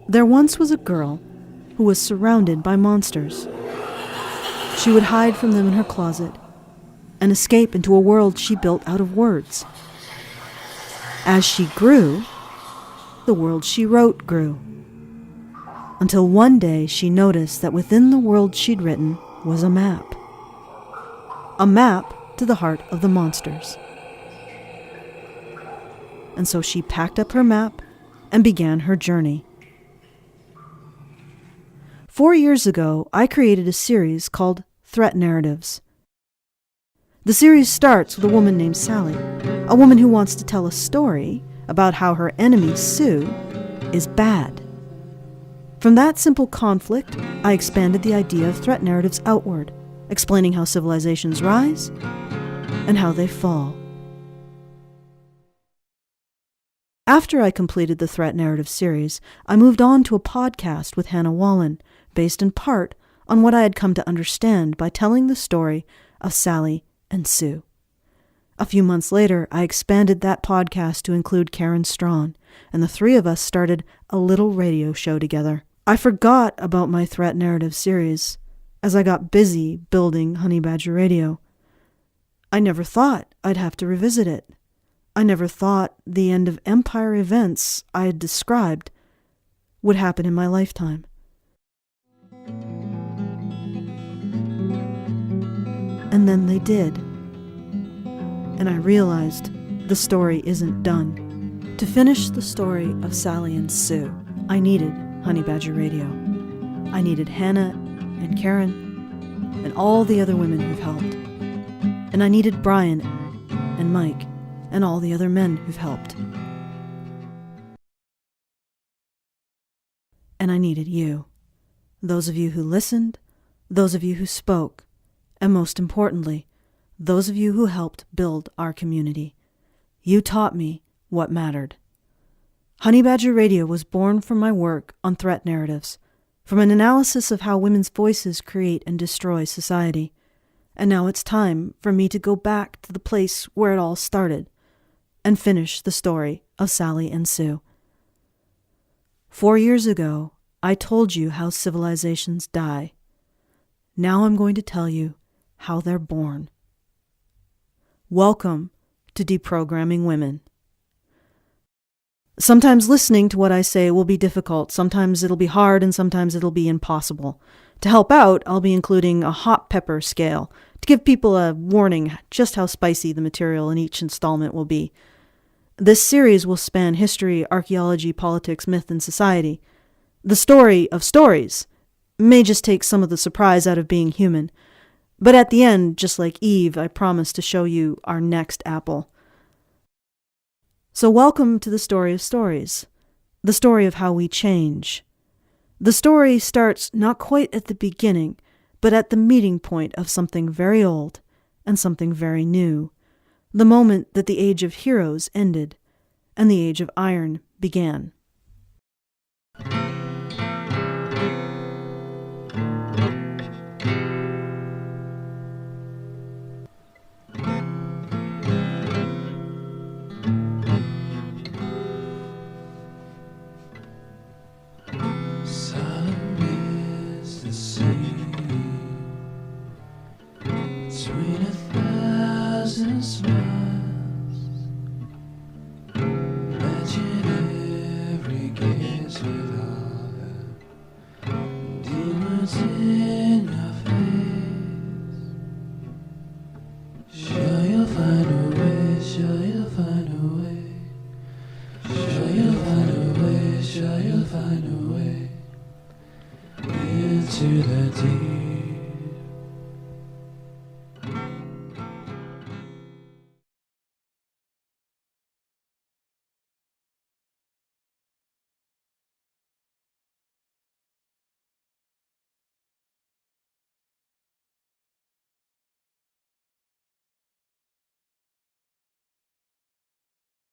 There once was a girl who was surrounded by monsters. She would hide from them in her closet and escape into a world she built out of words. As she grew, the world she wrote grew, until one day she noticed that within the world she'd written was a map to the heart of the monsters. And so she packed up her map and began her journey. 4 years ago, I created a series called Threat Narratives. The series starts with a woman named Sally, a woman who wants to tell a story about how her enemy, Sue, is bad. From that simple conflict, I expanded the idea of threat narratives outward, explaining how civilizations rise and how they fall. After I completed the Threat Narrative series, I moved on to a podcast with Hannah Wallen, based in part on what I had come to understand by telling the story of Sally and Sue. A few months later, I expanded that podcast to include Karen Straughan, and the three of us started a little radio show together. I forgot about my Threat Narrative series as I got busy building HoneyBadgerRadio. I never thought I'd have to revisit it. I never thought the end of empire events I had described would happen in my lifetime. And then they did. And I realized the story isn't done. To finish the story of Sally and Sue, I needed HoneyBadgerRadio. I needed Hannah and Karen and all the other women who've helped. And I needed Brian and Mike and all the other men who've helped. And I needed you. Those of you who listened, those of you who spoke, and most importantly, those of you who helped build our community. You taught me what mattered. Honey Badger Radio was born from my work on threat narratives, from an analysis of how women's voices create and destroy society. And now it's time for me to go back to the place where it all started and finish the story of Sally and Sue. 4 years ago, I told you how civilizations die. Now I'm going to tell you how they're born. Welcome to Deprogramming Women. Sometimes listening to what I say will be difficult, sometimes it'll be hard, and sometimes it'll be impossible. To help out, I'll be including a hot pepper scale to give people a warning just how spicy the material in each installment will be. This series will span history, archaeology, politics, myth, and society. The story of stories may just take some of the surprise out of being human. But at the end, just like Eve, I promise to show you our next apple. So welcome to the story of stories, the story of how we change. The story starts not quite at the beginning, but at the meeting point of something very old and something very new, the moment that the age of heroes ended and the age of iron began. To the deep.